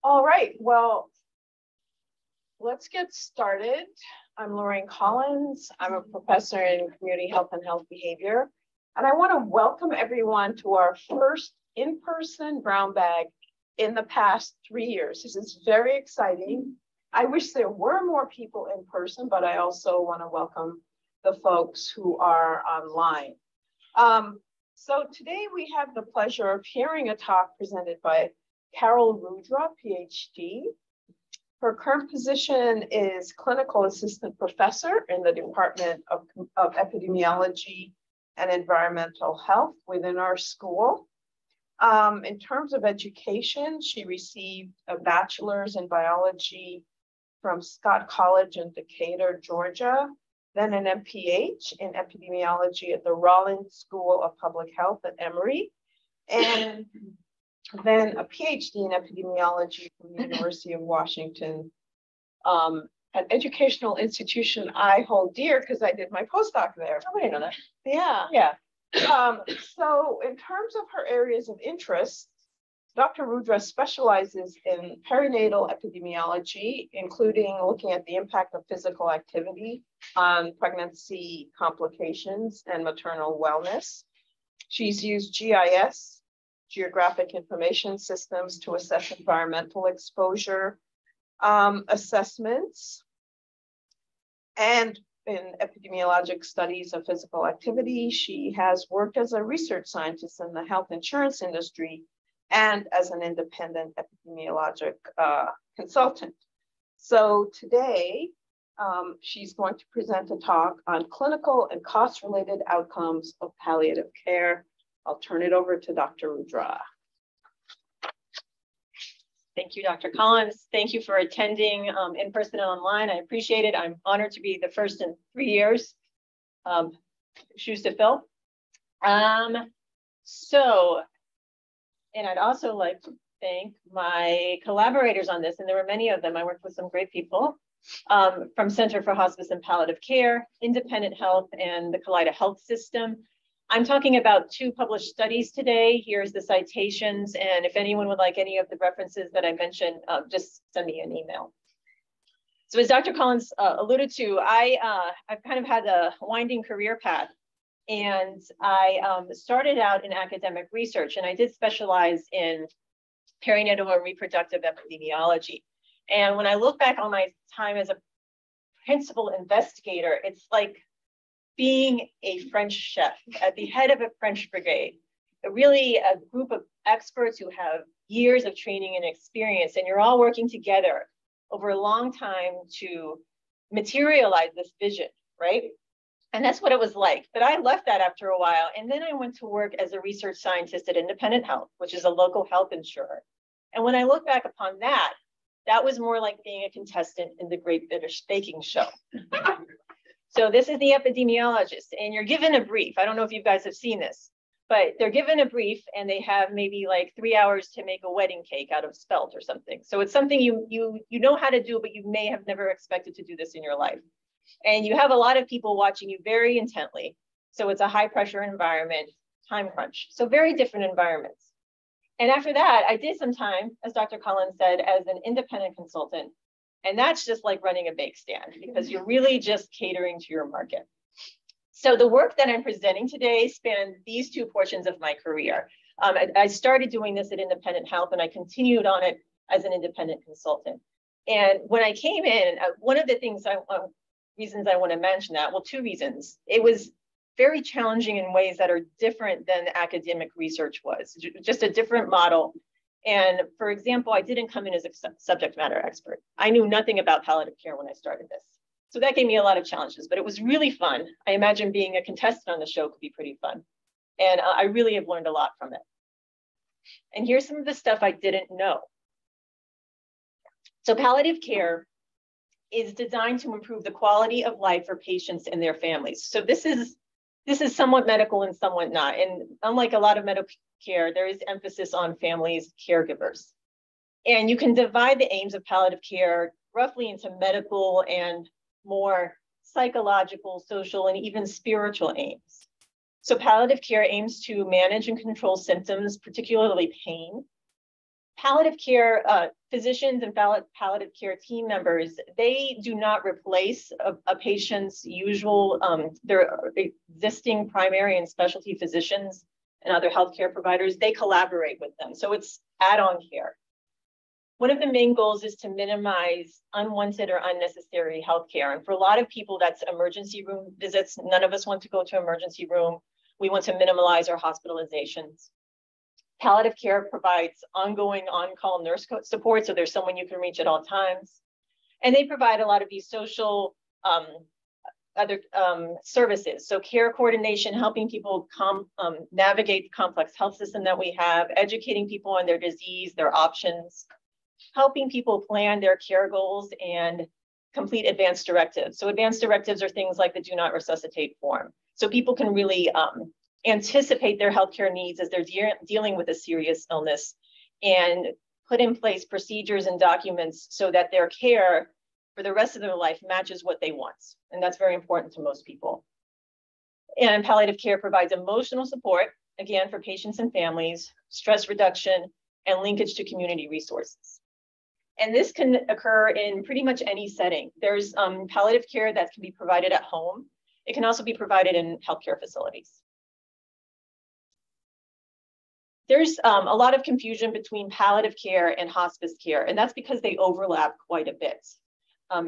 All right, well, let's get started. I'm Lorraine Collins. I'm a professor in community health and health behavior. And I want to welcome everyone to our first in-person brown bag in the past 3 years. This is very exciting. I wish there were more people in person, but I also want to welcome the folks who are online. So today we have the pleasure of hearing a talk presented by Carole Rudra, PhD. Her current position is clinical assistant professor in the Department of Epidemiology and Environmental Health within our school. In terms of education, she received a bachelor's in biology from Scott College in Decatur, Georgia, then an MPH in epidemiology at the Rollins School of Public Health at Emory, and then a PhD in epidemiology from the University of Washington, an educational institution I hold dear because I did my postdoc there. Oh, I didn't know that. Yeah. So in terms of her areas of interest, Dr. Rudra specializes in perinatal epidemiology, including looking at the impact of physical activity on pregnancy complications and maternal wellness. She's used GIS, geographic information systems, to assess environmental exposure assessments, and in epidemiologic studies of physical activity. She has worked as a research scientist in the health insurance industry and as an independent epidemiologic consultant. So today, she's going to present a talk on clinical and cost-related outcomes of palliative care. I'll turn it over to Dr. Rudra. Thank you, Dr. Collins. Thank you for attending in person and online. I appreciate it. I'm honored to be the first in 3 years. Shoes to fill. And I'd also like to thank my collaborators on this, and there were many of them. I worked with some great people from Center for Hospice and Palliative Care, Independent Health, and the Kaleida Health System. I'm talking about 2 published studies today. Here's the citations, and if anyone would like any of the references that I mentioned, just send me an email. So as Dr. Collins alluded to, I've kind of had a winding career path, and I started out in academic research, and I did specialize in perinatal and reproductive epidemiology. And when I look back on my time as a principal investigator, it's like being a French chef at the head of a French brigade, really a group of experts who have years of training and experience, and you're all working together over a long time to materialize this vision, right? And that's what it was like. But I left that after a while, and then I went to work as a research scientist at Independent Health, which is a local health insurer. And when I look back upon that, that was more like being a contestant in the Great British Baking Show. So this is the epidemiologist, and you're given a brief. I don't know if you guys have seen this, but they're given a brief, and they have maybe like 3 hours to make a wedding cake out of spelt or something. So it's something you know how to do, but you may have never expected to do this in your life. And you have a lot of people watching you very intently. So it's a high pressure environment, time crunch. So very different environments. And after that, I did some time, as Dr. Collins said, as an independent consultant. And that's just like running a bake stand, because you're really just catering to your market. So the work that I'm presenting today spanned these 2 portions of my career. I started doing this at Independent Health, and I continued on it as an independent consultant. And when I came in, one of the reasons I want to mention that, well, 2 reasons. It was very challenging in ways that are different than academic research was, just a different model. And for example, I didn't come in as a subject matter expert. I knew nothing about palliative care when I started this. So that gave me a lot of challenges, but it was really fun. I imagine being a contestant on the show could be pretty fun. And I really have learned a lot from it. And here's some of the stuff I didn't know. So palliative care is designed to improve the quality of life for patients and their families. So this is somewhat medical and somewhat not. And unlike a lot of medical care, there is emphasis on families, caregivers. And you can divide the aims of palliative care roughly into medical and more psychological, social, and even spiritual aims. So palliative care aims to manage and control symptoms, particularly pain, Palliative care physicians and palliative care team members, they do not replace a patient's usual, their existing primary and specialty physicians and other healthcare providers. They collaborate with them. So it's add-on care. One of the main goals is to minimize unwanted or unnecessary healthcare. And for a lot of people, that's emergency room visits. None of us want to go to emergency room. We want to minimize our hospitalizations. Palliative care provides ongoing on-call nurse support, so there's someone you can reach at all times. And they provide a lot of these social other services. So care coordination, helping people navigate the complex health system that we have, educating people on their disease, their options, helping people plan their care goals and complete advanced directives. So advanced directives are things like the do not resuscitate form. So people can really anticipate their healthcare needs as they're dealing with a serious illness and put in place procedures and documents so that their care for the rest of their life matches what they want. And that's very important to most people. And palliative care provides emotional support, again, for patients and families, stress reduction, and linkage to community resources. And this can occur in pretty much any setting. There's palliative care that can be provided at home. It can also be provided in healthcare facilities. There's a lot of confusion between palliative care and hospice care, and that's because they overlap quite a bit.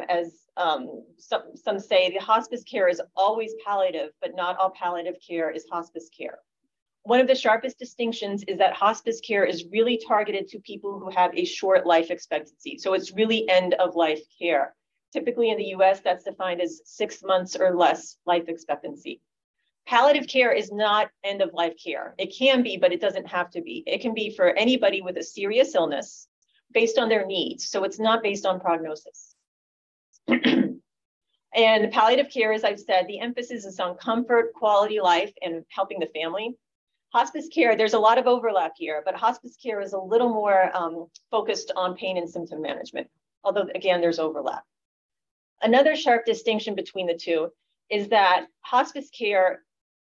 As some say, the hospice care is always palliative, but not all palliative care is hospice care. One of the sharpest distinctions is that hospice care is really targeted to people who have a short life expectancy. So it's really end of life care. Typically in the US, that's defined as 6 months or less life expectancy. Palliative care is not end of life care. It can be, but it doesn't have to be. It can be for anybody with a serious illness based on their needs. So it's not based on prognosis. And palliative care, as I've said, the emphasis is on comfort, quality life, and helping the family. Hospice care, there's a lot of overlap here, but hospice care is a little more focused on pain and symptom management, although again, there's overlap. Another sharp distinction between the two is that hospice care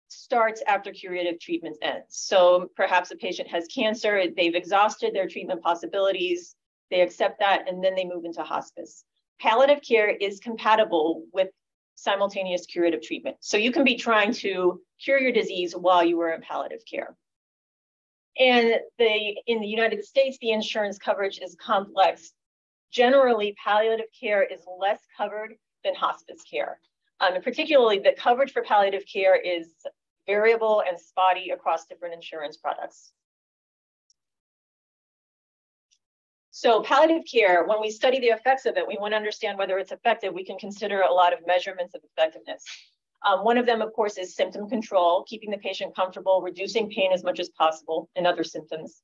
starts after curative treatment ends. So perhaps a patient has cancer, they've exhausted their treatment possibilities, they accept that, and then they move into hospice. Palliative care is compatible with simultaneous curative treatment. So you can be trying to cure your disease while you were in palliative care. And in the United States, the insurance coverage is complex. Generally, palliative care is less covered than hospice care. And particularly, the coverage for palliative care is variable and spotty across different insurance products. So palliative care, when we study the effects of it, we want to understand whether it's effective. We can consider a lot of measurements of effectiveness. One of them, of course, is symptom control, keeping the patient comfortable, reducing pain as much as possible and other symptoms,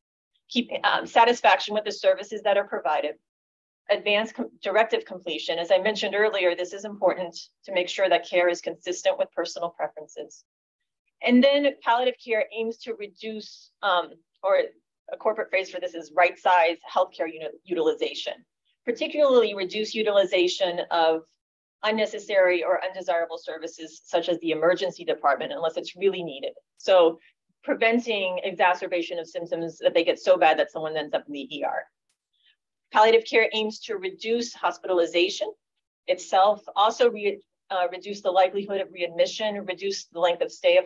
keeping satisfaction with the services that are provided, advanced directive completion. As I mentioned earlier, this is important to make sure that care is consistent with personal preferences. And then palliative care aims to reduce, or a corporate phrase for this is right-size healthcare utilization, particularly reduce utilization of unnecessary or undesirable services such as the emergency department unless it's really needed. So preventing exacerbation of symptoms that they get so bad that someone ends up in the ER. Palliative care aims to reduce hospitalization itself, also reduce the likelihood of readmission, reduce the length of stay of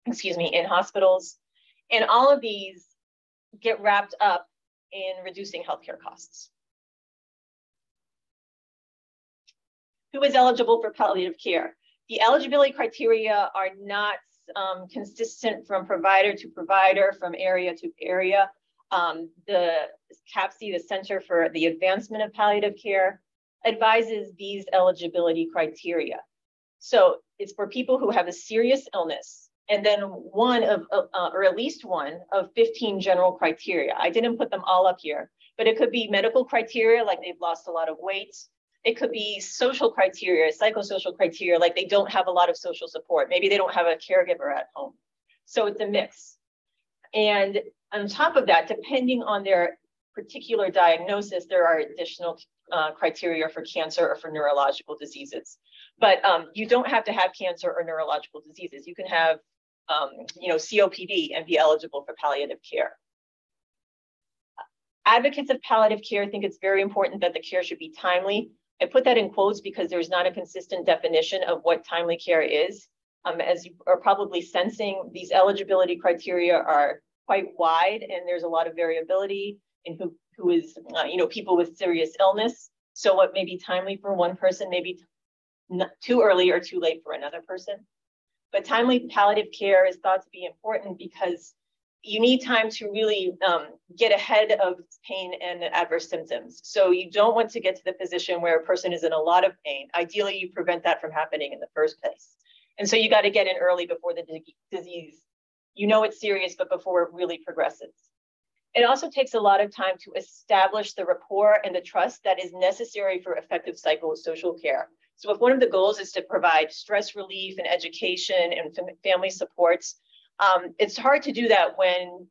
in hospitals. And all of these get wrapped up in reducing healthcare costs. Who is eligible for palliative care? The eligibility criteria are not consistent from provider to provider, from area to area. The CAPC, the Center for the Advancement of Palliative Care, advises these eligibility criteria. So it's for people who have a serious illness, and then one of, or at least one of 15 general criteria. I didn't put them all up here, but it could be medical criteria, like they've lost a lot of weight. It could be social criteria, psychosocial criteria, like they don't have a lot of social support. Maybe they don't have a caregiver at home. So it's a mix. And on top of that, depending on their particular diagnosis, there are additional criteria for cancer or for neurological diseases. But you don't have to have cancer or neurological diseases. You can have COPD and be eligible for palliative care. Advocates of palliative care think it's very important that the care should be timely. I put that in quotes because there's not a consistent definition of what timely care is. As you are probably sensing, these eligibility criteria are quite wide, and there's a lot of variability in who is, people with serious illness. So what may be timely for one person may be too early or too late for another person. But timely palliative care is thought to be important because you need time to really get ahead of pain and adverse symptoms. So you don't want to get to the position where a person is in a lot of pain. Ideally, you prevent that from happening in the first place. And so you got to get in early before the disease, it's serious, but before it really progresses. It also takes a lot of time to establish the rapport and the trust that is necessary for effective psychosocial care. So if one of the goals is to provide stress relief and education and family supports, it's hard to do that when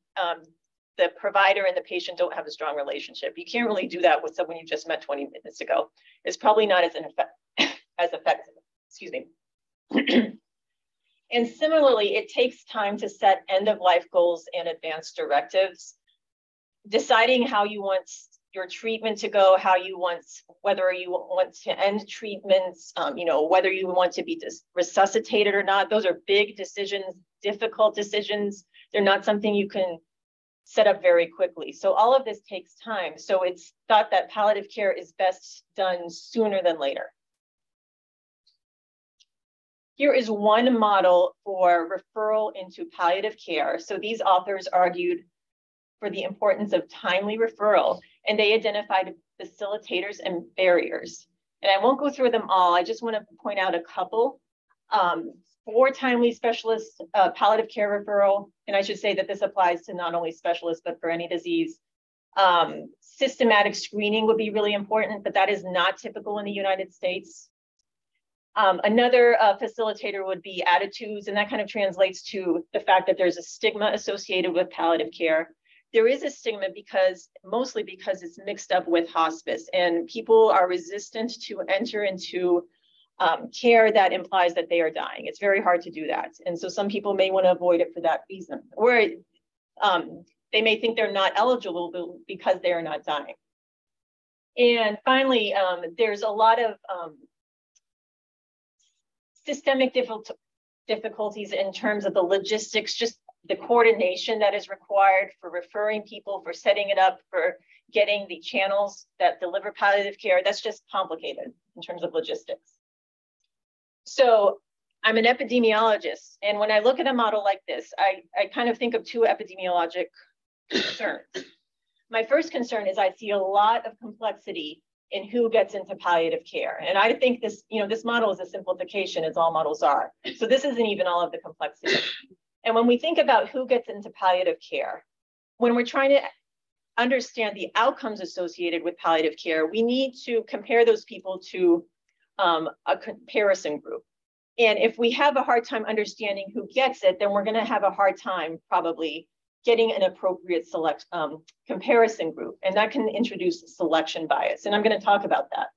the provider and the patient don't have a strong relationship. You can't really do that with someone you just met 20 minutes ago. It's probably not as effective. Excuse me. And similarly, it takes time to set end-of-life goals and advanced directives. Deciding how you want your treatment to go, whether you want to end treatments, whether you want to be resuscitated or not. Those are big decisions, difficult decisions. They're not something you can set up very quickly. So all of this takes time. So it's thought that palliative care is best done sooner than later. Here is one model for referral into palliative care. So these authors argued for the importance of timely referral, and they identified facilitators and barriers. And I won't go through them all. I just want to point out a couple. For timely specialist palliative care referral, and I should say that this applies to not only specialists, but for any disease. Systematic screening would be really important, but that is not typical in the United States. Another facilitator would be attitudes, and that kind of translates to the fact that there's a stigma associated with palliative care. There is a stigma mostly because it's mixed up with hospice, and people are resistant to enter into care that implies that they are dying. It's very hard to do that. And so some people may want to avoid it for that reason, or they may think they're not eligible because they are not dying. And finally, there's a lot of systemic difficulties in terms of the logistics, just the coordination that is required for referring people, for setting it up, for getting the channels that deliver palliative care. That's just complicated in terms of logistics. So I'm an epidemiologist, and when I look at a model like this, I kind of think of two epidemiologic concerns. My first concern is I see a lot of complexity in who gets into palliative care. And I think this model is a simplification, as all models are. So this isn't even all of the complexity. And when we think about who gets into palliative care, when we're trying to understand the outcomes associated with palliative care, we need to compare those people to a comparison group. And if we have a hard time understanding who gets it, then we're going to have a hard time probably getting an appropriate comparison group. And that can introduce selection bias. And I'm going to talk about that.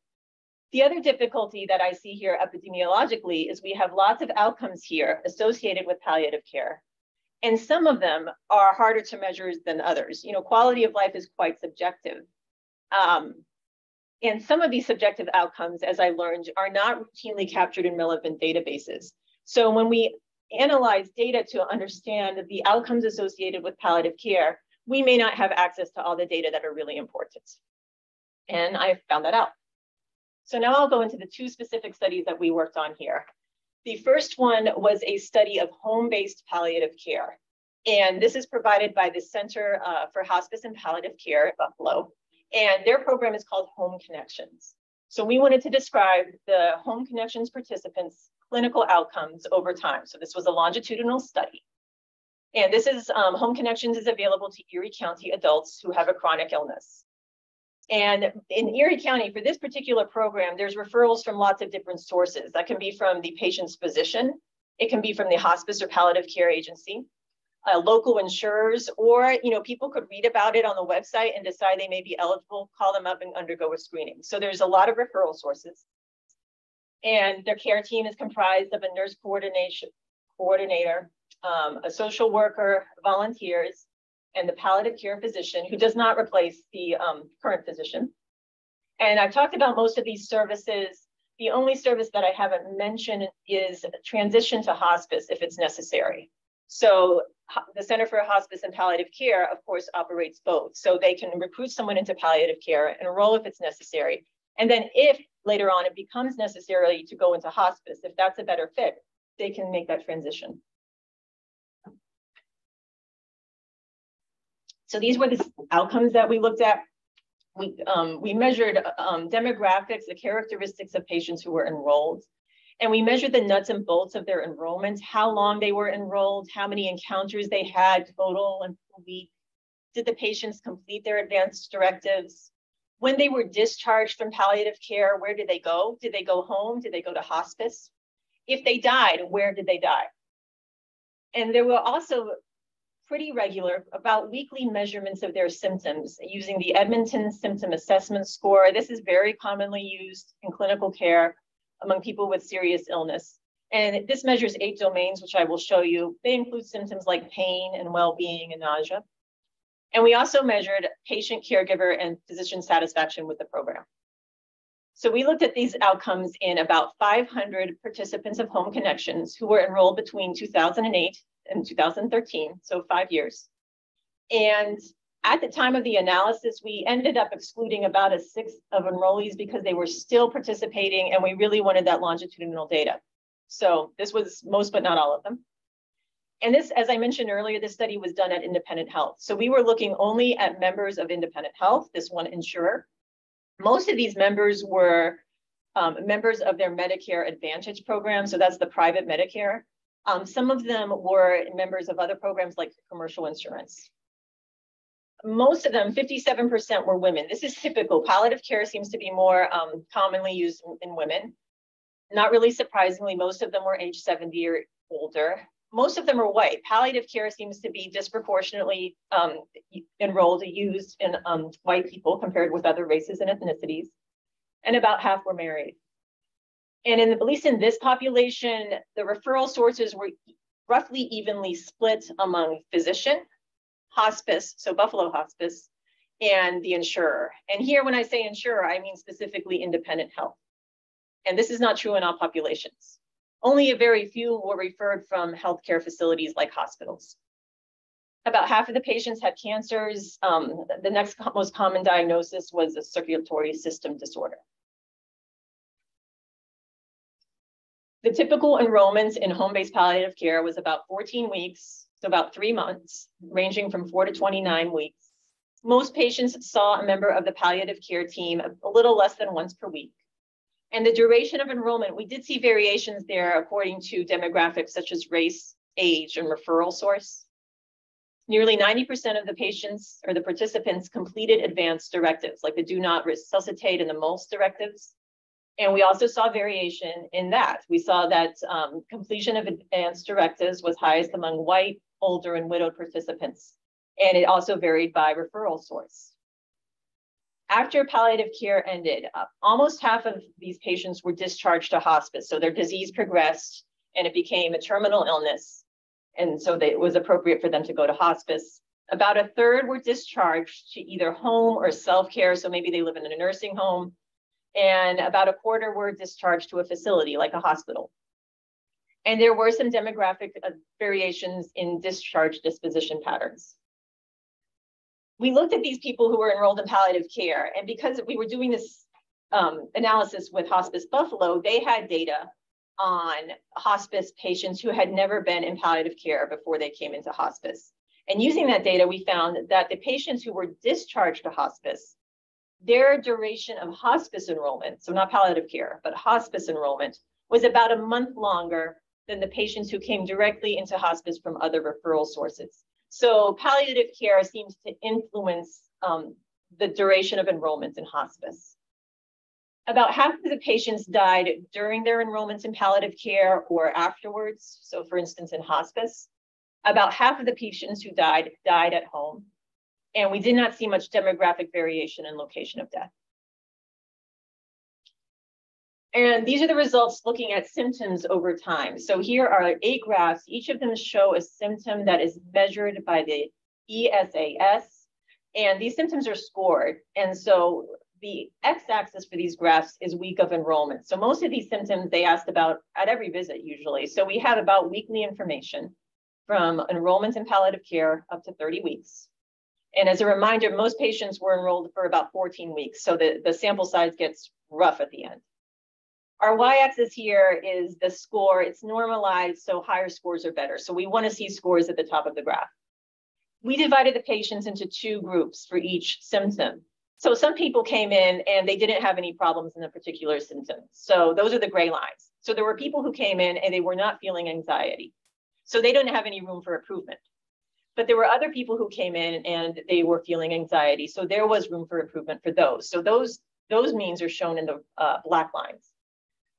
The other difficulty that I see here epidemiologically is we have lots of outcomes here associated with palliative care. And some of them are harder to measure than others. Quality of life is quite subjective. And some of these subjective outcomes, as I learned, are not routinely captured in relevant databases. So when we analyze data to understand the outcomes associated with palliative care, we may not have access to all the data that are really important. And I found that out. So now I'll go into the two specific studies that we worked on here. The first one was a study of home-based palliative care. And this is provided by the Center for Hospice and Palliative Care at Buffalo. And their program is called Home Connections. So we wanted to describe the Home Connections participants' clinical outcomes over time. So this was a longitudinal study. And this is, Home Connections is available to Erie County adults who have a chronic illness. And in Erie County, for this particular program, there's referrals from lots of different sources. That can be from the patient's physician. It can be from the hospice or palliative care agency, local insurers, or people could read about it on the website and decide they may be eligible, call them up and undergo a screening. So there's a lot of referral sources. And their care team is comprised of a nurse coordinator, a social worker, volunteers, and the palliative care physician, who does not replace the current physician. And I've talked about most of these services. The only service that I haven't mentioned is transition to hospice if it's necessary. So the Center for Hospice and Palliative Care, of course, operates both. So they can recruit someone into palliative care and enroll if it's necessary. And then if later on it becomes necessary to go into hospice, if that's a better fit, they can make that transition. So these were the outcomes that we looked at. We measured demographics, the characteristics of patients who were enrolled. And we measured the nuts and bolts of their enrollment, how long they were enrolled, how many encounters they had total and per week. Did the patients complete their advanced directives? When they were discharged from palliative care, where did they go? Did they go home? Did they go to hospice? If they died, where did they die? And there were also pretty regular, about weekly measurements of their symptoms using the Edmonton Symptom Assessment Score. This is very commonly used in clinical care among people with serious illness. And this measures 8 domains, which I will show you. They include symptoms like pain and well-being and nausea. And we also measured patient, caregiver, and physician satisfaction with the program. So we looked at these outcomes in about 500 participants of Home Connections who were enrolled between 2008 and 2013, so 5 years. And at the time of the analysis, we ended up excluding about 1/6 of enrollees because they were still participating and we really wanted that longitudinal data. So this was most, but not all of them. And this, as I mentioned earlier, this study was done at Independent Health. So we were looking only at members of Independent Health, this one insurer. Most of these members were members of their Medicare Advantage program. So that's the private Medicare. Some of them were members of other programs like commercial insurance. Most of them, 57%, were women. This is typical. Palliative care seems to be more commonly used in women. Not really surprisingly, most of them were age 70 or older. Most of them are white. Palliative care seems to be disproportionately enrolled or used in white people compared with other races and ethnicities. And about half were married. And at least in this population, the referral sources were roughly evenly split among physician, hospice, so Buffalo Hospice, and the insurer. And here, when I say insurer, I mean specifically Independent Health. And this is not true in all populations. Only a very few were referred from healthcare facilities like hospitals. About half of the patients had cancers. The next most common diagnosis was a circulatory system disorder. The typical enrollment in home-based palliative care was about 14 weeks, so about 3 months, ranging from 4 to 29 weeks. Most patients saw a member of the palliative care team a little less than once per week. And the duration of enrollment, we did see variations there according to demographics such as race, age, and referral source. Nearly 90% of the patients or the participants completed advanced directives, like the do not resuscitate and the MOLST directives. And we also saw variation in that. We saw that completion of advanced directives was highest among white, older, and widowed participants. And it also varied by referral source. After palliative care ended, almost half of these patients were discharged to hospice. So their disease progressed and it became a terminal illness. And so it was appropriate for them to go to hospice. About 1/3 were discharged to either home or self-care. So maybe they live in a nursing home. And about 1/4 were discharged to a facility like a hospital. And there were some demographic variations in discharge disposition patterns. We looked at these people who were enrolled in palliative care, and because we were doing this analysis with Hospice Buffalo, they had data on hospice patients who had never been in palliative care before they came into hospice. And using that data, we found that the patients who were discharged to hospice, their duration of hospice enrollment, so not palliative care, but hospice enrollment, was about a month longer than the patients who came directly into hospice from other referral sources. So palliative care seems to influence the duration of enrollment in hospice. About half of the patients died during their enrollments in palliative care or afterwards. So for instance, in hospice, about half of the patients who died at home. And we did not see much demographic variation in location of death. And these are the results looking at symptoms over time. So here are 8 graphs. Each of them show a symptom that is measured by the ESAS, and these symptoms are scored. And so the x-axis for these graphs is week of enrollment. So most of these symptoms they asked about at every visit usually. So we have about weekly information from enrollment in palliative care up to 30 weeks. And as a reminder, most patients were enrolled for about 14 weeks. So the sample size gets rough at the end. Our y-axis here is the score. It's normalized, so higher scores are better. So we want to see scores at the top of the graph. We divided the patients into two groups for each symptom. So some people came in and they didn't have any problems in a particular symptom. So those are the gray lines. So there were people who came in and they were not feeling anxiety. So they didn't have any room for improvement. But there were other people who came in and they were feeling anxiety. So there was room for improvement for those. So those means are shown in the black lines.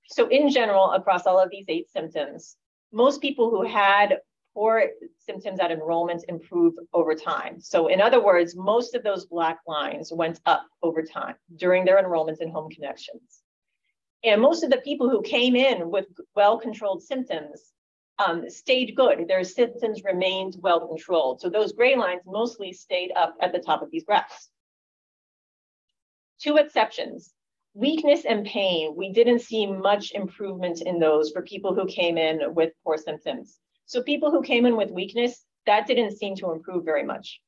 So in general, across all of these 8 symptoms, most people who had poor symptoms at enrollment improved over time. So in other words, most of those black lines went up over time during their enrollment in home connections. And most of the people who came in with well-controlled symptoms stayed good. Their symptoms remained well-controlled. So those gray lines mostly stayed up at the top of these graphs. 2 exceptions. Weakness and pain, we didn't see much improvement in those for people who came in with poor symptoms. So people who came in with weakness, that didn't seem to improve very much.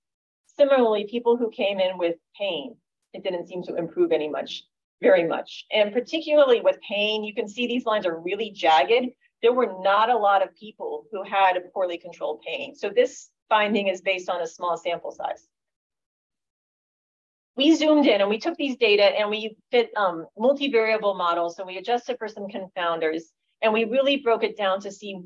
Similarly, people who came in with pain, it didn't seem to improve very much. And particularly with pain, you can see these lines are really jagged. There were not a lot of people who had poorly controlled pain. So this finding is based on a small sample size. We zoomed in and we took these data and we fit multivariable models. So we adjusted for some confounders and we really broke it down to see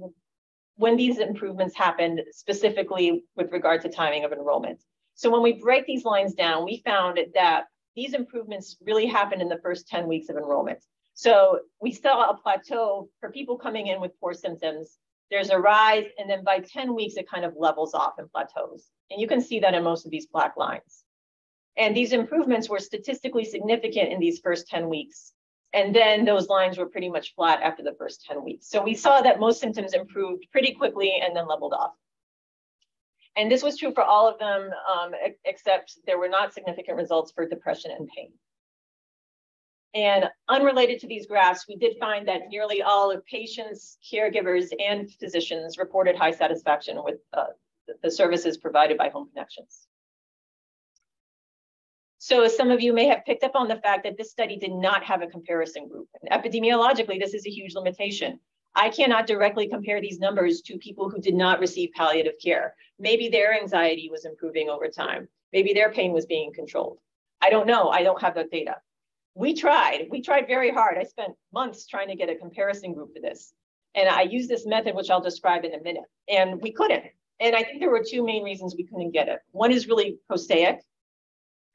when these improvements happened, specifically with regard to timing of enrollment. So when we break these lines down, we found that these improvements really happened in the first 10 weeks of enrollment. So we saw a plateau for people coming in with poor symptoms. There's a rise, and then by 10 weeks, it kind of levels off and plateaus. And you can see that in most of these black lines. And these improvements were statistically significant in these first 10 weeks. And then those lines were pretty much flat after the first 10 weeks. So we saw that most symptoms improved pretty quickly and then leveled off. And this was true for all of them, except there were not significant results for depression and pain. And unrelated to these graphs, we did find that nearly all of patients, caregivers, and physicians reported high satisfaction with the services provided by home connections. So some of you may have picked up on the fact that this study did not have a comparison group. And epidemiologically, this is a huge limitation. I cannot directly compare these numbers to people who did not receive palliative care. Maybe their anxiety was improving over time. Maybe their pain was being controlled. I don't know. I don't have that data. We tried very hard. I spent months trying to get a comparison group for this. And I used this method, which I'll describe in a minute. And we couldn't. And I think there were 2 main reasons we couldn't get it. One is really prosaic.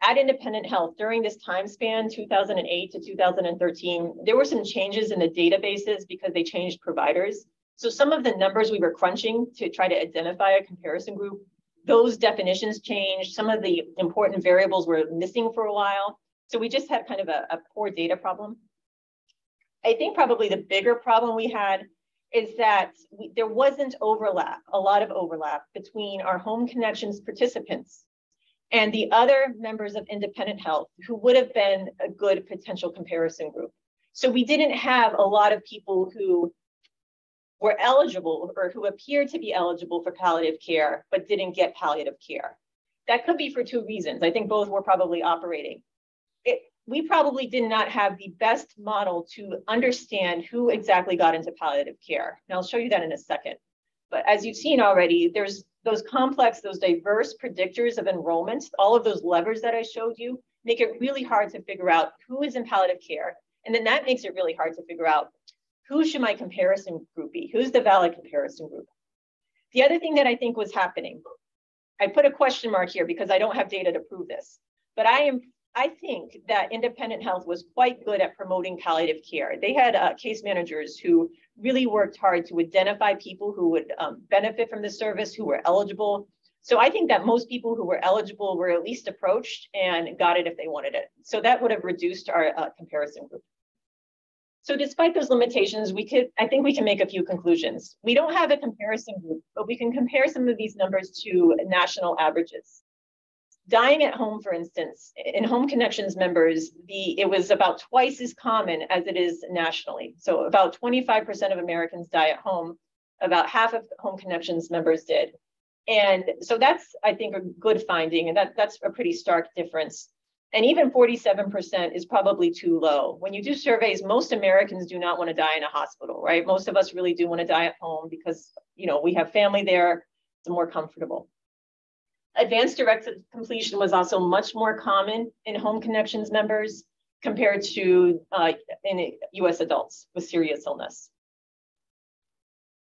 At Independent Health, during this time span, 2008 to 2013, there were some changes in the databases because they changed providers. So some of the numbers we were crunching to try to identify a comparison group, those definitions changed. Some of the important variables were missing for a while. So we just had kind of a poor data problem. I think probably the bigger problem we had is that there wasn't a lot of overlap between our home connections participants and the other members of Independent Health who would have been a good potential comparison group. So we didn't have a lot of people who were eligible or who appeared to be eligible for palliative care, but didn't get palliative care. That could be for 2 reasons. I think both were probably operating. We probably did not have the best model to understand who exactly got into palliative care. And I'll show you that in a second. But as you've seen already, there's those complex, those diverse predictors of enrollment, all of those levers that I showed you, make it really hard to figure out who is in palliative care. And then that makes it really hard to figure out who should my comparison group be? Who's the valid comparison group? The other thing that I think was happening, I put a question mark here because I don't have data to prove this, but I think that Independent Health was quite good at promoting palliative care. They had case managers who really worked hard to identify people who would benefit from the service, who were eligible. So I think that most people who were eligible were at least approached and got it if they wanted it. So that would have reduced our comparison group. So despite those limitations, I think we can make a few conclusions. We don't have a comparison group, but we can compare some of these numbers to national averages. Dying at home, for instance, in Home Connections members, it was about twice as common as it is nationally. So about 25% of Americans die at home. About half of Home Connections members did. And so that's, I think, a good finding, and that's a pretty stark difference. And even 47% is probably too low. When you do surveys, most Americans do not want to die in a hospital, right? Most of us really do want to die at home because, we have family there, it's more comfortable. Advanced directed completion was also much more common in Home Connections members compared to in US adults with serious illness.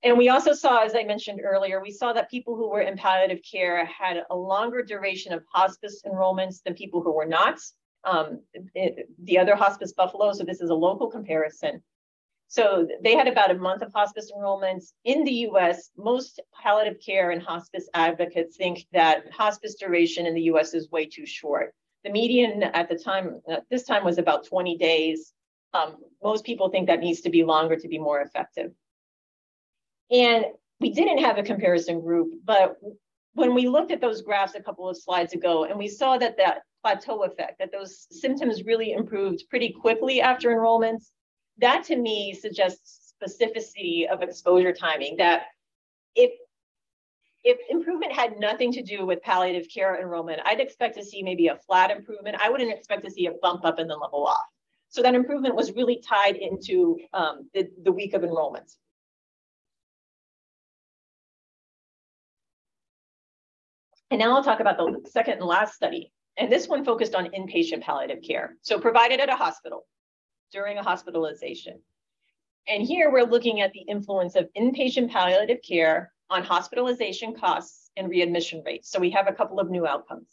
And we also saw, as I mentioned earlier, we saw that people who were in palliative care had a longer duration of hospice enrollments than people who were not. The other hospice Buffalo, so this is a local comparison. So they had about a month of hospice enrollments. In the US, most palliative care and hospice advocates think that hospice duration in the US is way too short. The median at the time, this time was about 20 days. Most people think that needs to be longer to be more effective. And we didn't have a comparison group, but when we looked at those graphs a couple of slides ago, and we saw that plateau effect, that those symptoms really improved pretty quickly after enrollments, that to me suggests specificity of exposure timing, that if improvement had nothing to do with palliative care enrollment, I'd expect to see maybe a flat improvement. I wouldn't expect to see a bump up and then level off. So that improvement was really tied into the week of enrollment. And now I'll talk about the second and last study. And this one focused on inpatient palliative care. So provided at a hospital during a hospitalization. And here we're looking at the influence of inpatient palliative care on hospitalization costs and readmission rates. So we have a couple of new outcomes.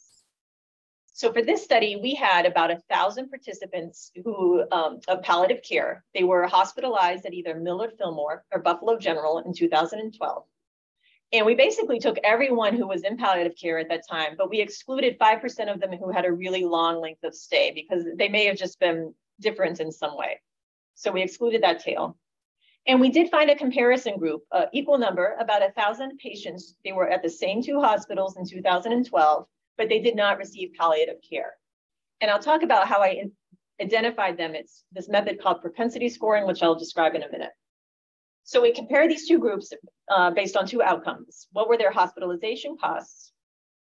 So for this study, we had about 1,000 participants who of palliative care. They were hospitalized at either Millard Fillmore or Buffalo General in 2012. And we basically took everyone who was in palliative care at that time, but we excluded 5% of them who had a really long length of stay because they may have just been different in some way. So we excluded that tail. And we did find a comparison group, equal number, about 1,000 patients. They were at the same two hospitals in 2012, but they did not receive palliative care. And I'll talk about how I identified them. It's this method called propensity scoring, which I'll describe in a minute. So we compare these two groups based on two outcomes. What were their hospitalization costs?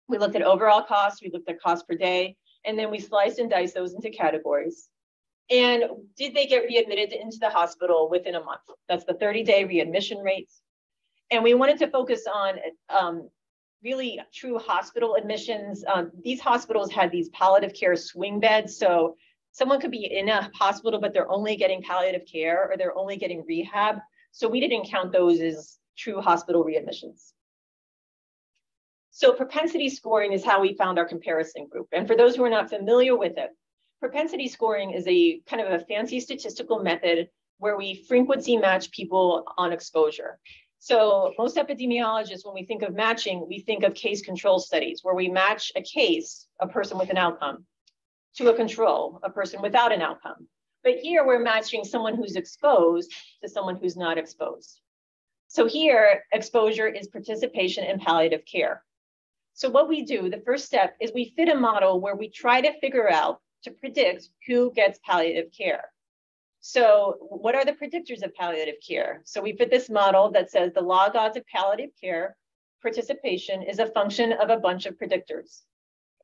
We looked at overall costs, we looked at cost per day, and then we sliced and diced those into categories. And did they get readmitted into the hospital within a month? That's the 30-day readmission rates. And we wanted to focus on really true hospital admissions. These hospitals had these palliative care swing beds. So someone could be in a hospital, but they're only getting palliative care or they're only getting rehab. So we didn't count those as true hospital readmissions. So propensity scoring is how we found our comparison group. And for those who are not familiar with it, propensity scoring is a kind of a fancy statistical method where we frequency match people on exposure. So most epidemiologists, when we think of matching, we think of case control studies where we match a case, a person with an outcome, to a control, a person without an outcome. But here we're matching someone who's exposed to someone who's not exposed. So here, exposure is participation in palliative care. So what we do, the first step is we fit a model where we try to figure out to predict who gets palliative care. So what are the predictors of palliative care? So we fit this model that says the log odds of palliative care participation is a function of a bunch of predictors.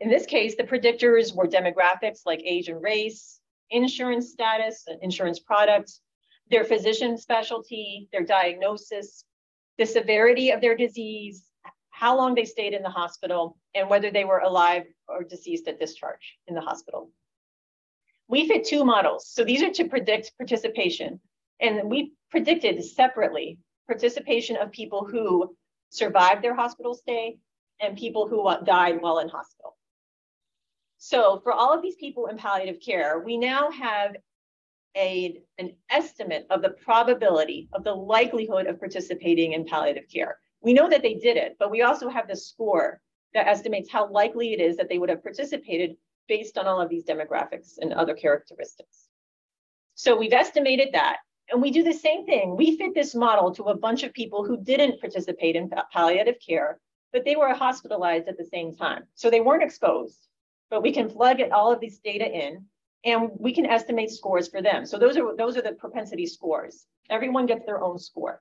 In this case, the predictors were demographics like age and race, insurance status, insurance products, their physician specialty, their diagnosis, the severity of their disease, how long they stayed in the hospital, and whether they were alive or deceased at discharge in the hospital. We fit two models. So these are to predict participation. And we predicted separately participation of people who survived their hospital stay and people who died while in hospital. So for all of these people in palliative care, we now have an estimate of the probability of the likelihood of participating in palliative care. We know that they did it, but we also have the score that estimates how likely it is that they would have participated based on all of these demographics and other characteristics. So we've estimated that. And we do the same thing. We fit this model to a bunch of people who didn't participate in palliative care, but they were hospitalized at the same time. So they weren't exposed, but we can plug all of this data in and we can estimate scores for them. So those are the propensity scores. Everyone gets their own score.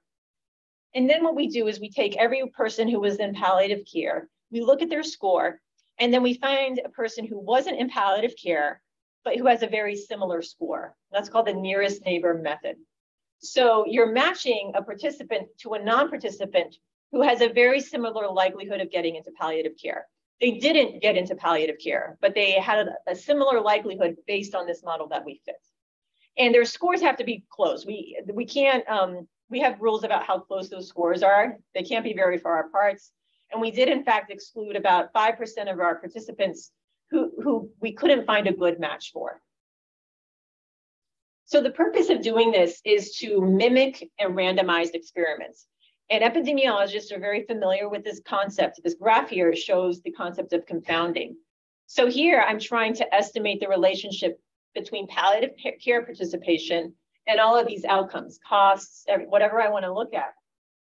And then what we do is we take every person who was in palliative care, we look at their score, and then we find a person who wasn't in palliative care, but who has a very similar score. That's called the nearest neighbor method. So you're matching a participant to a non-participant who has a very similar likelihood of getting into palliative care. They didn't get into palliative care, but they had a similar likelihood based on this model that we fit. And their scores have to be close. We can't, we have rules about how close those scores are. They can't be very far apart. And we did in fact exclude about 5% of our participants who we couldn't find a good match for. So the purpose of doing this is to mimic and randomized experiments. And epidemiologists are very familiar with this concept. This graph here shows the concept of confounding. So here I'm trying to estimate the relationship between palliative care participation and all of these outcomes, costs, whatever I want to look at.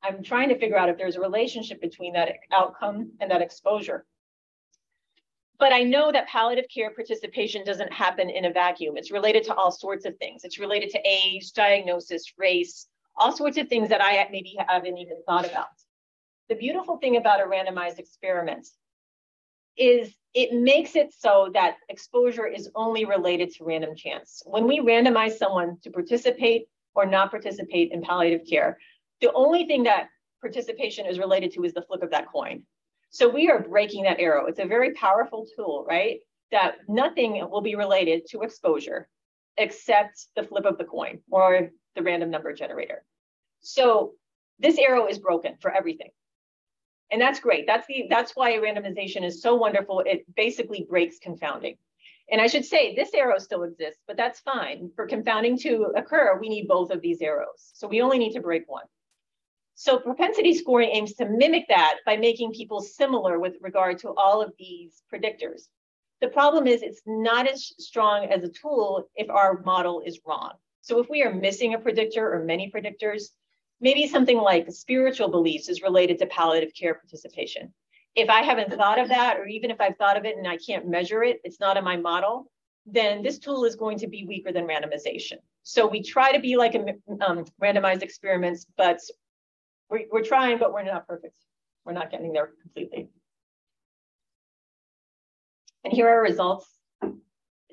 I'm trying to figure out if there's a relationship between that outcome and that exposure. But I know that palliative care participation doesn't happen in a vacuum. It's related to all sorts of things. It's related to age, diagnosis, race, all sorts of things that I maybe haven't even thought about. The beautiful thing about a randomized experiment is it makes it so that exposure is only related to random chance. When we randomize someone to participate or not participate in palliative care, the only thing that participation is related to is the flip of that coin. So we are breaking that arrow. It's a very powerful tool, right? That nothing will be related to exposure except the flip of the coin or the random number generator. So this arrow is broken for everything. And that's great. That's why randomization is so wonderful. It basically breaks confounding. And I should say this arrow still exists, but that's fine. For confounding to occur, we need both of these arrows. So we only need to break one. So propensity scoring aims to mimic that by making people similar with regard to all of these predictors. The problem is it's not as strong as a tool if our model is wrong. So if we are missing a predictor or many predictors, maybe something like spiritual beliefs is related to palliative care participation. If I haven't thought of that, or even if I've thought of it and I can't measure it, it's not in my model, then this tool is going to be weaker than randomization. So we try to be like randomized experiments, but we're trying, but we're not perfect. We're not getting there completely. And here are our results.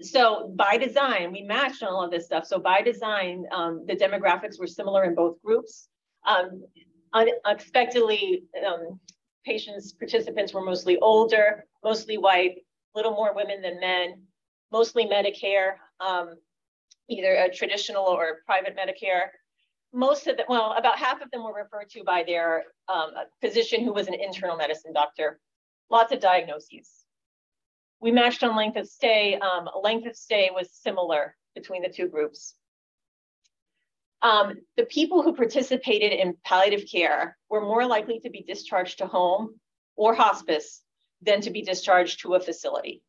So by design, we matched all of this stuff. So by design, the demographics were similar in both groups. Unexpectedly, participants were mostly older, mostly white, a little more women than men, mostly Medicare, either a traditional or private Medicare. Most of them, well, about half of them were referred to by their physician who was an internal medicine doctor. Lots of diagnoses. We matched on length of stay. Length of stay was similar between the two groups. The people who participated in palliative care were more likely to be discharged to home or hospice than to be discharged to a facility.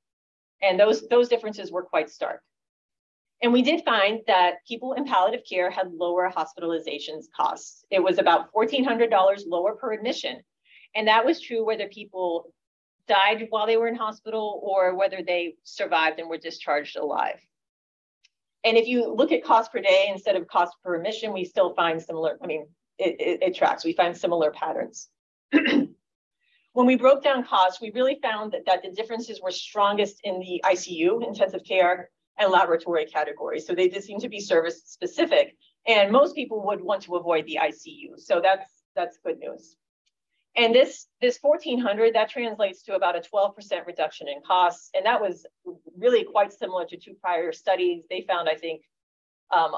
And those differences were quite stark. And we did find that people in palliative care had lower hospitalizations costs. It was about $1,400 lower per admission. And that was true whether people died while they were in hospital or whether they survived and were discharged alive. And if you look at cost per day instead of cost per admission, we still find similar, I mean, it tracks, we find similar patterns. When we broke down costs, we really found that the differences were strongest in the ICU, intensive care, and laboratory categories. So they did seem to be service specific, and most people would want to avoid the ICU. So that's good news. And this 1,400, that translates to about a 12% reduction in costs. And that was really quite similar to two prior studies. They found, I think,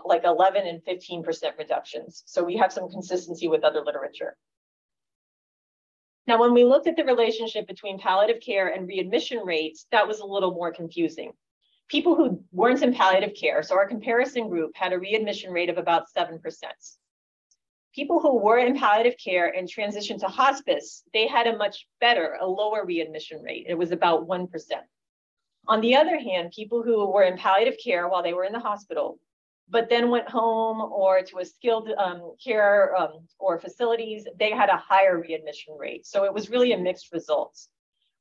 like 11 and 15% reductions. So we have some consistency with other literature. Now, when we looked at the relationship between palliative care and readmission rates, that was a little more confusing. People who weren't in palliative care, so our comparison group had a readmission rate of about 7%. People who were in palliative care and transitioned to hospice, they had a much better, a lower readmission rate. It was about 1%. On the other hand, people who were in palliative care while they were in the hospital, but then went home or to a skilled care or facilities, they had a higher readmission rate. So it was really a mixed result.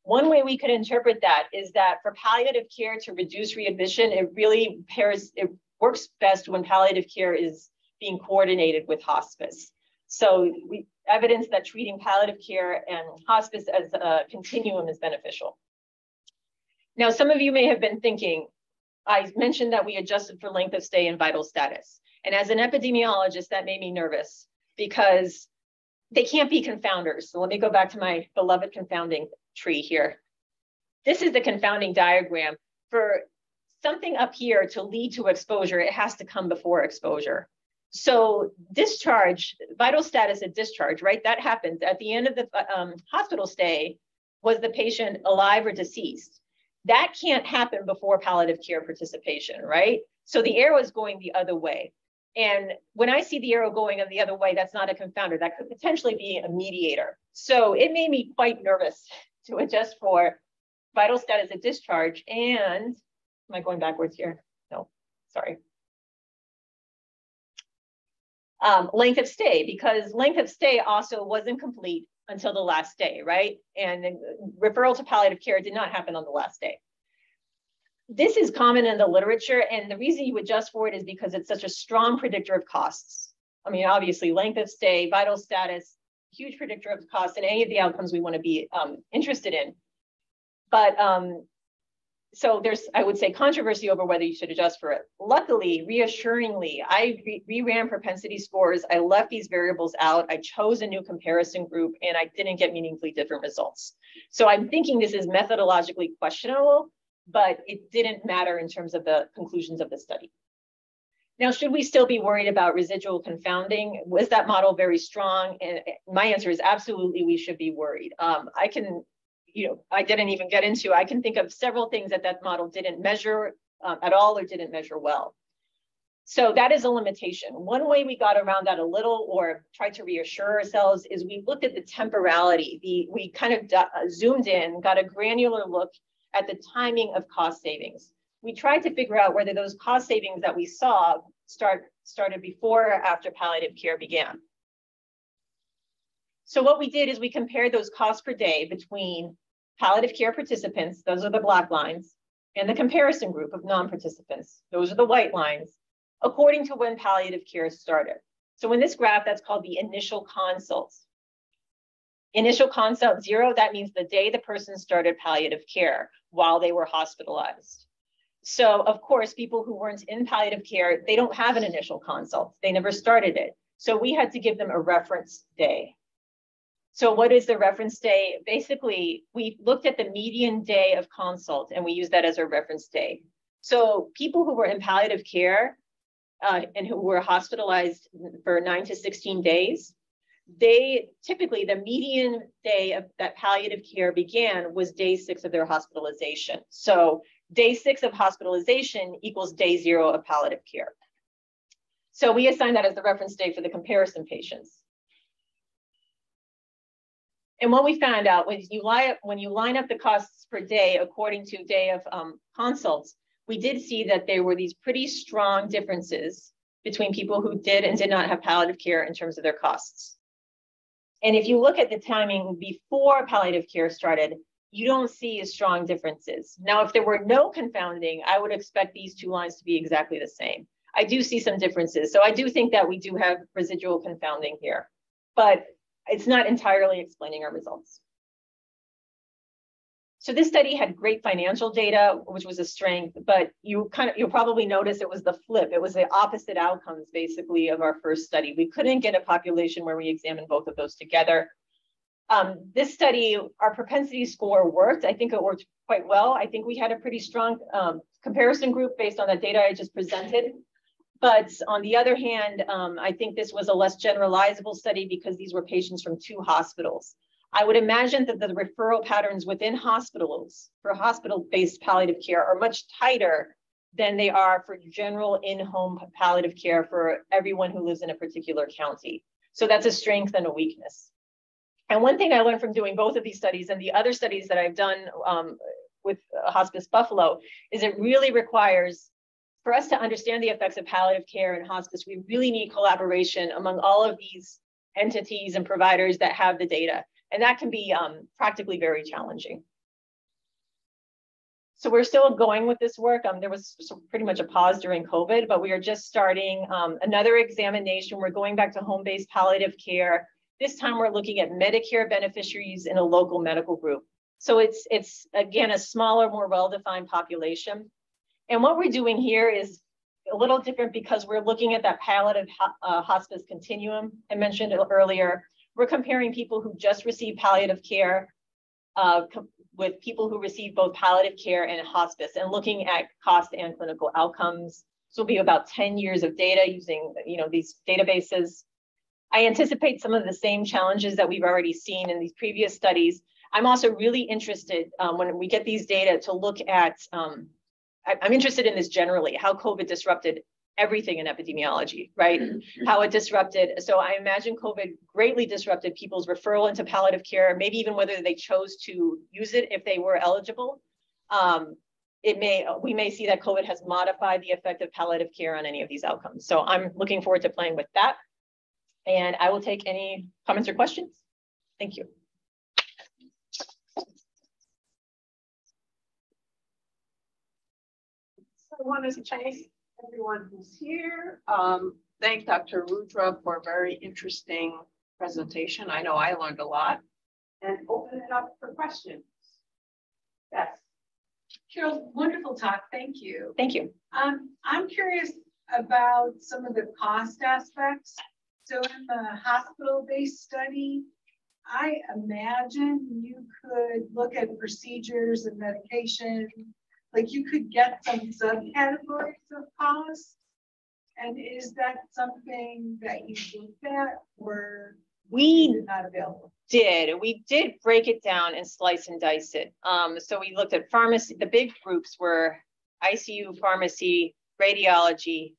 One way we could interpret that is that for palliative care to reduce readmission, it works best when palliative care is being coordinated with hospice. So evidence that treating palliative care and hospice as a continuum is beneficial. Now, some of you may have been thinking, I mentioned that we adjusted for length of stay and vital status. And as an epidemiologist, that made me nervous because they can't be confounders. So let me go back to my beloved confounding tree here. This is the confounding diagram. For something up here to lead to exposure, it has to come before exposure. So discharge, vital status at discharge, right? That happens at the end of the hospital stay. Was the patient alive or deceased? That can't happen before palliative care participation, right? So the arrow is going the other way. And when I see the arrow going the other way, that's not a confounder. That could potentially be a mediator. So it made me quite nervous to adjust for vital status at discharge. And am I going backwards here? No, sorry. Length of stay, because length of stay also wasn't complete until the last day, right? And referral to palliative care did not happen on the last day. This is common in the literature, and the reason you adjust for it is because it's such a strong predictor of costs. I mean, obviously, length of stay, vital status, huge predictor of costs, and any of the outcomes we want to be interested in. But so there's, I would say, controversy over whether you should adjust for it. Luckily, reassuringly, I reran propensity scores. I left these variables out. I chose a new comparison group, and I didn't get meaningfully different results. So I'm thinking this is methodologically questionable, but it didn't matter in terms of the conclusions of the study. Now, should we still be worried about residual confounding? Was that model very strong? And my answer is absolutely, we should be worried. I didn't even get into, I can think of several things that model didn't measure at all or didn't measure well. So that is a limitation. One way we got around that a little or tried to reassure ourselves is we looked at the temporality. We kind of zoomed in, got a granular look at the timing of cost savings. We tried to figure out whether those cost savings that we saw started before or after palliative care began. So what we did is we compared those costs per day between palliative care participants, those are the black lines, and the comparison group of non-participants, those are the white lines, according to when palliative care started. So in this graph, that's called the initial consult. Initial consult 0, that means the day the person started palliative care while they were hospitalized. So of course, people who weren't in palliative care, they don't have an initial consult. They never started it. So we had to give them a reference day. So what is the reference day? Basically, we looked at the median day of consult and we used that as our reference day. So people who were in palliative care and who were hospitalized for 9 to 16 days, typically the median day of that palliative care began was day 6 of their hospitalization. So day 6 of hospitalization equals day 0 of palliative care. So we assign that as the reference day for the comparison patients. And what we found out was when you line up the costs per day according to day of consults, we did see that there were these pretty strong differences between people who did and did not have palliative care in terms of their costs. And if you look at the timing before palliative care started, you don't see as strong differences. Now, if there were no confounding, I would expect these two lines to be exactly the same. I do see some differences. So I do think that we do have residual confounding here, but it's not entirely explaining our results. So this study had great financial data, which was a strength, but you'll probably notice it was the flip. It was the opposite outcomes, basically, of our first study. We couldn't get a population where we examined both of those together. This study, our propensity score worked. I think it worked quite well. I think we had a pretty strong comparison group based on the data I just presented. But on the other hand, I think this was a less generalizable study because these were patients from 2 hospitals. I would imagine that the referral patterns within hospitals for hospital-based palliative care are much tighter than they are for general in-home palliative care for everyone who lives in a particular county. So that's a strength and a weakness. And one thing I learned from doing both of these studies and the other studies that I've done with Hospice Buffalo is it really requires for us to understand the effects of palliative care and hospice, we really need collaboration among all of these entities and providers that have the data. And that can be practically very challenging. So we're still going with this work. There was pretty much a pause during COVID, but we are just starting another examination. We're going back to home-based palliative care. This time we're looking at Medicare beneficiaries in a local medical group. So it's again, a smaller, more well-defined population. And what we're doing here is a little different because we're looking at that palliative hospice continuum I mentioned earlier. We're comparing people who just received palliative care with people who receive both palliative care and hospice, and looking at cost and clinical outcomes. This will be about 10 years of data using, these databases. I anticipate some of the same challenges that we've already seen in these previous studies. I'm also really interested when we get these data to look at, I'm interested in this generally, how COVID disrupted everything in epidemiology, right? How it disrupted. So I imagine COVID greatly disrupted people's referral into palliative care, maybe even whether they chose to use it if they were eligible. We may see that COVID has modified the effect of palliative care on any of these outcomes. So I'm looking forward to playing with that. And I will take any comments or questions. Thank you. So I want to thank everyone who's here. Thank Dr. Rudra for a very interesting presentation. I know I learned a lot. And open it up for questions. Yes. Carole, wonderful talk. Thank you. Thank you. I'm curious about some of the cost aspects. So in the hospital-based study, I imagine you could look at procedures and medication, like you could get some subcategories of cost. And is that something that you looked at, or is it not available? We did break it down and slice and dice it. So we looked at pharmacy. The big groups were ICU, pharmacy, radiology,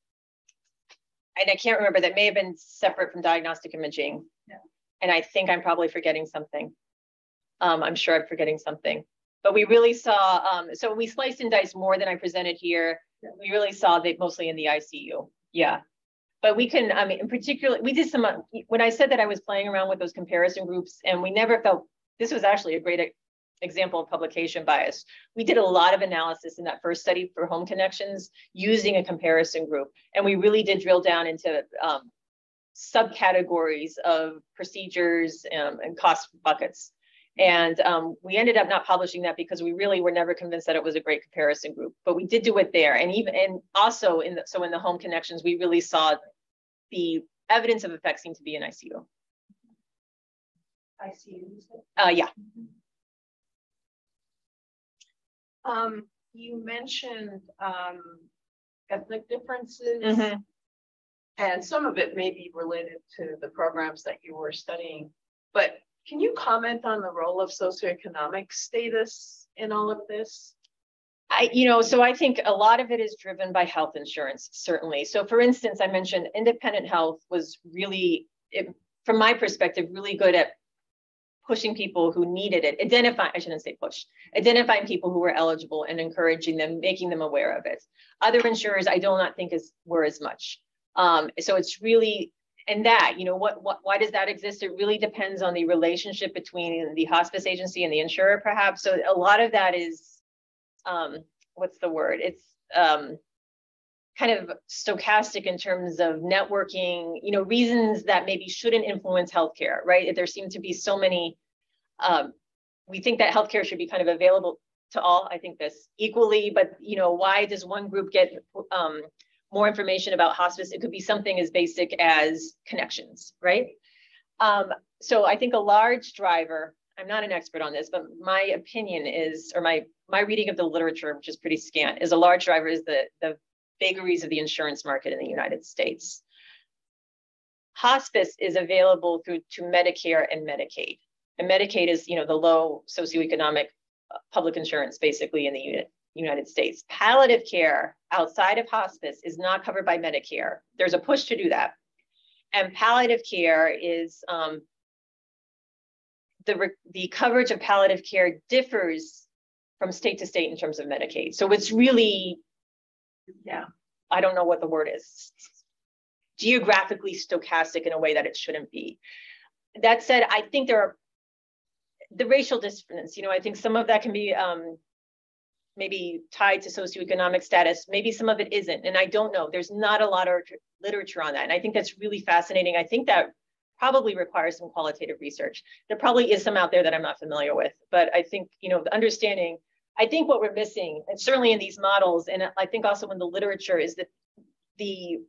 and I can't remember, that may have been separate from diagnostic imaging. Yeah. And I think I'm probably forgetting something. I'm sure I'm forgetting something. But we really saw, so we sliced and diced more than I presented here. Yeah. We really saw that mostly in the ICU. Yeah. But we can, I mean, in particular, we did some, when I said that I was playing around with those comparison groups, and we never felt, this was actually a great example of publication bias. We did a lot of analysis in that first study for home connections using a comparison group. And we really did drill down into subcategories of procedures and cost buckets. And we ended up not publishing that because we really were never convinced that it was a great comparison group, but we did do it there. And also in the home connections, we really saw the evidence of effect seemed to be in ICU. ICU. Yeah. You mentioned ethnic differences, and some of it may be related to the programs that you were studying, but can you comment on the role of socioeconomic status in all of this? So I think a lot of it is driven by health insurance, certainly. So for instance, I mentioned independent health was really, from my perspective, really good at pushing people who needed it, identifying people who were eligible and encouraging them, making them aware of it. Other insurers, I do not think were as much. So it's really, and that, why does that exist? It really depends on the relationship between the hospice agency and the insurer, perhaps. So a lot of that is, what's the word? It's kind of stochastic in terms of networking, reasons that maybe shouldn't influence healthcare, right? There seem to be so many, we think that healthcare should be kind of available to all, I think this equally, but why does one group get more information about hospice? It could be something as basic as connections, right? So I think a large driver, I'm not an expert on this, but my opinion is, or my reading of the literature, which is pretty scant, is a large driver is the vagaries of the insurance market in the United States. Hospice is available to Medicare and Medicaid. And Medicaid is, the low socioeconomic public insurance, basically, in the United States. Palliative care outside of hospice is not covered by Medicare. There's a push to do that. And palliative care is, the coverage of palliative care differs from state to state in terms of Medicaid. So it's really, I don't know what the word is, geographically stochastic in a way that it shouldn't be. That said, I think there are the racial difference, I think some of that can be maybe tied to socioeconomic status. Maybe some of it isn't, and I don't know. There's not a lot of literature on that, and I think that's really fascinating. I think that probably requires some qualitative research. There probably is some out there that I'm not familiar with, but I think, the understanding, I think what we're missing, and certainly in these models, and I think also in the literature, is that the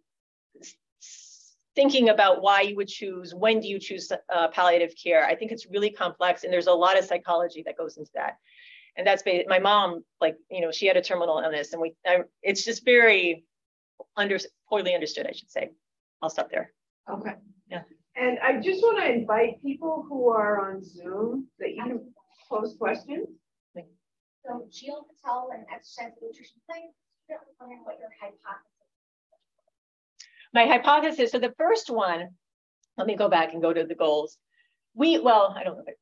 thinking about why you would choose, when do you choose palliative care. I think it's really complex, and there's a lot of psychology that goes into that. And that's my mom, she had a terminal illness, and it's just very poorly understood, I should say. I'll stop there. Okay. Yeah. And I just want to invite people who are on Zoom that you can pose questions. So Jill Patel and exercise nutrition science, I'm wondering what your hypothesis is. My hypothesis, so the first one, let me go back and go to the goals. We thought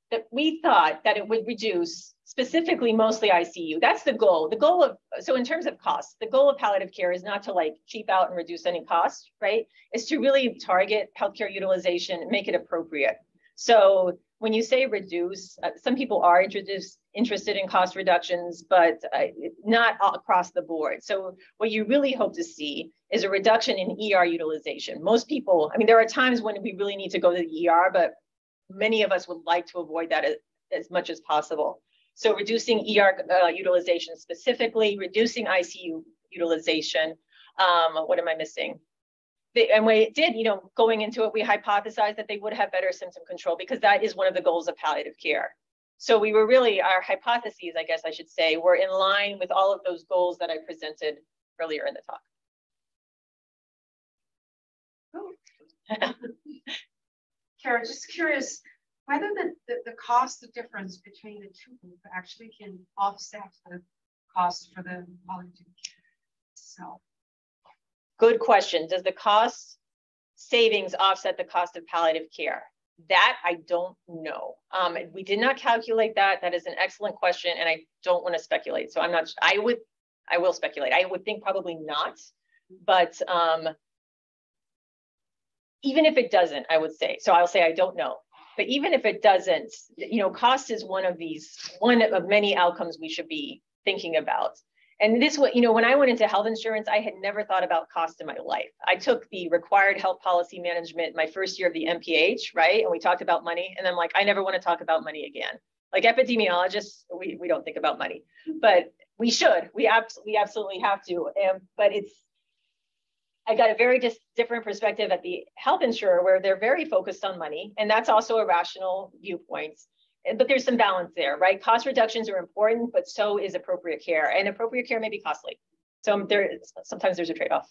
that it would reduce specifically mostly ICU. That's the goal. The goal of, so in terms of costs, the goal of palliative care is not to cheap out and reduce any cost, right? It's to really target healthcare utilization and make it appropriate. So when you say reduce, some people are interested in cost reductions, but not across the board. So what you really hope to see is a reduction in ER utilization. Most people, there are times when we really need to go to the ER, but many of us would like to avoid that as much as possible. So reducing ER utilization specifically, reducing ICU utilization. What am I missing? And we did, going into it, we hypothesized that they would have better symptom control because that is one of the goals of palliative care. So we were really, our hypotheses, I guess I should say, were in line with all of those goals that I presented earlier in the talk. Carole, just curious whether the cost difference between the two actually can offset the cost for the palliative care itself. Good question. Does the cost savings offset the cost of palliative care? That I don't know. We did not calculate that. That is an excellent question, and I don't want to speculate. So I'm not. I will speculate. I would think probably not, but even if it doesn't, I would say. So I'll say I don't know. But even if it doesn't, cost is one of many outcomes we should be thinking about. And this, when I went into health insurance, I had never thought about cost in my life. I took the required health policy management my first year of the MPH, right? And we talked about money. And I'm like, I never want to talk about money again. Like epidemiologists, we don't think about money, but we should. We absolutely have to. But I got a very different perspective at the health insurer where they're very focused on money. And that's also a rational viewpoint. But there's some balance there, right? Cost reductions are important, but so is appropriate care, and appropriate care may be costly. So sometimes there's a trade-off.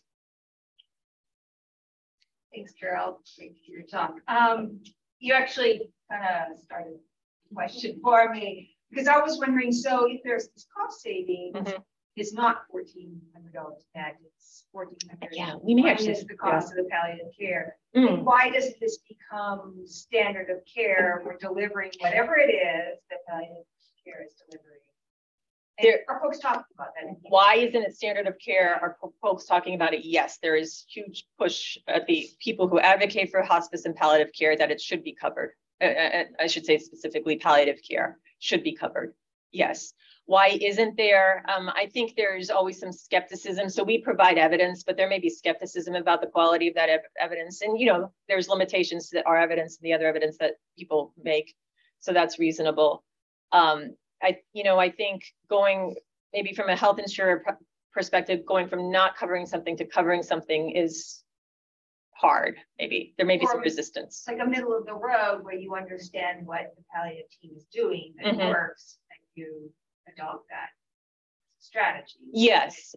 Thanks, Carole. Thank you for your talk. You actually kind of started the question for me because I was wondering, so if there's this cost savings, it's not $1,400 net, it's $1,400. Yeah, we may actually the cost of the palliative care. Why doesn't this become standard of care? We're delivering whatever it is that palliative care is delivering. And are folks talking about that? Why isn't it standard of care? Are folks talking about it? Yes, there is huge push at the people who advocate for hospice and palliative care that it should be covered. I should say specifically palliative care should be covered. Yes. Why isn't there? I think there's always some skepticism. So we provide evidence, but there may be skepticism about the quality of that evidence. And, there's limitations to our evidence and the other evidence that people make. So that's reasonable. I think going maybe from a health insurer perspective, going from not covering something to covering something is hard. Maybe there may be some resistance. Like a middle of the road where you understand what the palliative team is doing and it works, and you adopt that strategy. Yes.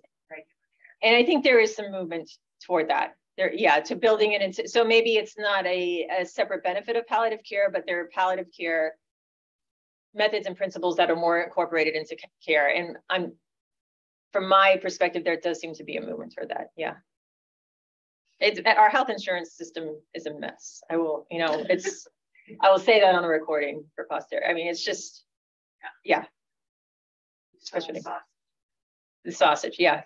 And I think there is some movement toward that. To building it into, so maybe it's not a separate benefit of palliative care, but there are palliative care methods and principles that are more incorporated into care. And from my perspective, there does seem to be a movement toward that. Yeah. Our health insurance system is a mess. I will say that on a recording for posterity. It's just, yeah. Especially the sausage, yeah.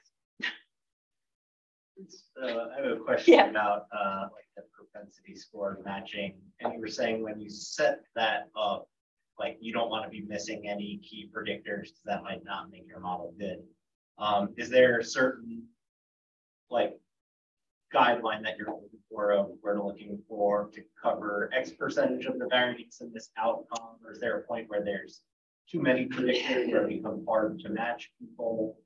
I have a question Yeah. about like the propensity score matching. And you were saying when you set that up, like you don't want to be missing any key predictors because that might not make your model good. Is there a certain like guideline that you're looking for of we're looking for to cover X percentage of the variance in this outcome? Or is there a point where there's too many predictors where it becomes hard to match people?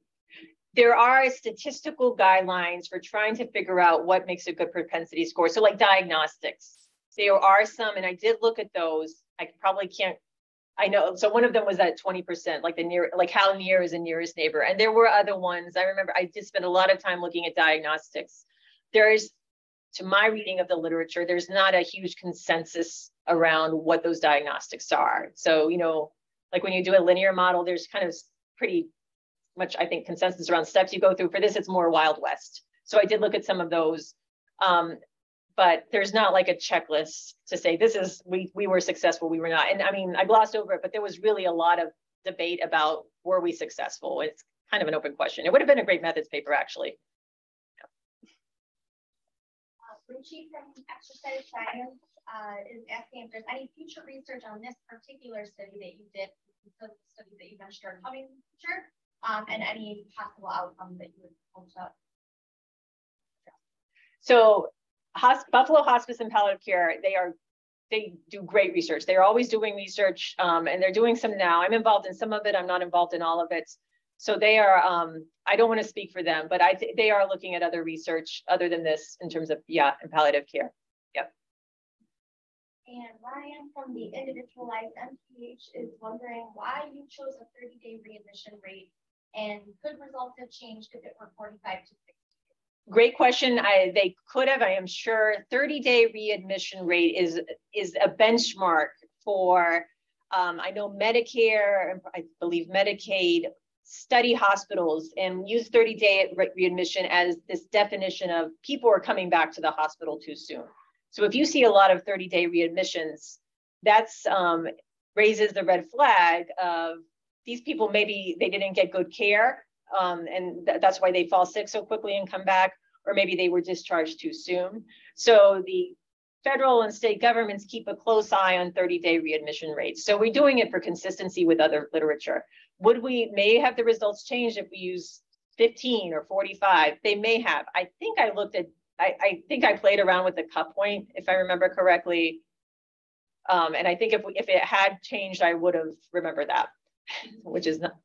There are statistical guidelines for trying to figure out what makes a good propensity score. So like diagnostics, there are some, and I did look at those. I probably can't, I know. So one of them was at 20%, like the near, like how near is the nearest neighbor. And there were other ones. I remember I did spend a lot of time looking at diagnostics. There is, to my reading of the literature, there's not a huge consensus around what those diagnostics are. So, you know, like when you do a linear model, there's kind of pretty much, I think, consensus around steps you go through. For this, it's more Wild West. So I did look at some of those, but there's not like a checklist to say this is, we were successful, we were not. And I mean, I glossed over it, but there was really a lot of debate about were we successful? It's kind of an open question. It would have been a great methods paper, actually. Richie from Exercise Science is asking if there's any future research on this particular study that you did, the study that you mentioned are coming in the future. And any possible outcome that you would hope to. So Buffalo Hospice and Palliative Care, they do great research. They're always doing research, and they're doing some now. I'm involved in some of it. I'm not involved in all of it. So they are, I don't want to speak for them, but they are looking at other research other than this in terms of, yeah, in palliative care. Yep. And Ryan from the Individualized MPH is wondering why you chose a 30-day readmission rate. And could results have changed if it were 45 to 60? Great question. They could have, I am sure. 30-day readmission rate is a benchmark for, I know Medicare, and I believe Medicaid, study hospitals and use 30-day readmission as this definition of people are coming back to the hospital too soon. So if you see a lot of 30-day readmissions, that's raises the red flag of these people, maybe they didn't get good care, and that's why they fall sick so quickly and come back, or maybe they were discharged too soon. So the federal and state governments keep a close eye on 30-day readmission rates. So we're doing it for consistency with other literature. May have the results changed if we use 15 or 45? They may have. I think I looked at, I think I played around with the cut point, if I remember correctly. And I think if it had changed, I would have remembered that. Which is not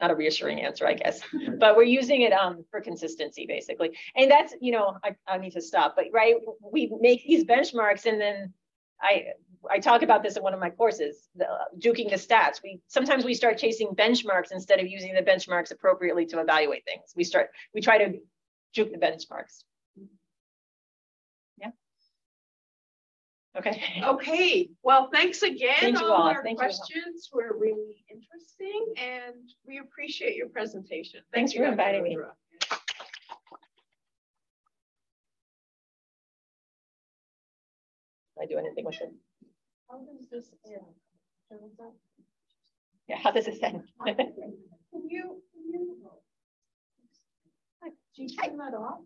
a reassuring answer, I guess, but we're using it for consistency basically. And that's, you know, I need to stop, but right, we make these benchmarks, and then I talk about this in one of my courses, juking the stats. Sometimes we start chasing benchmarks instead of using the benchmarks appropriately to evaluate things. We try to juke the benchmarks. Yeah. Okay. Okay, well, thanks again. Thank you all all. our questions were really interesting, and we appreciate your presentation. Thanks for inviting me. Rudra. Did I do anything with it? How does this end? Yeah, how does it end? Can you turn that off?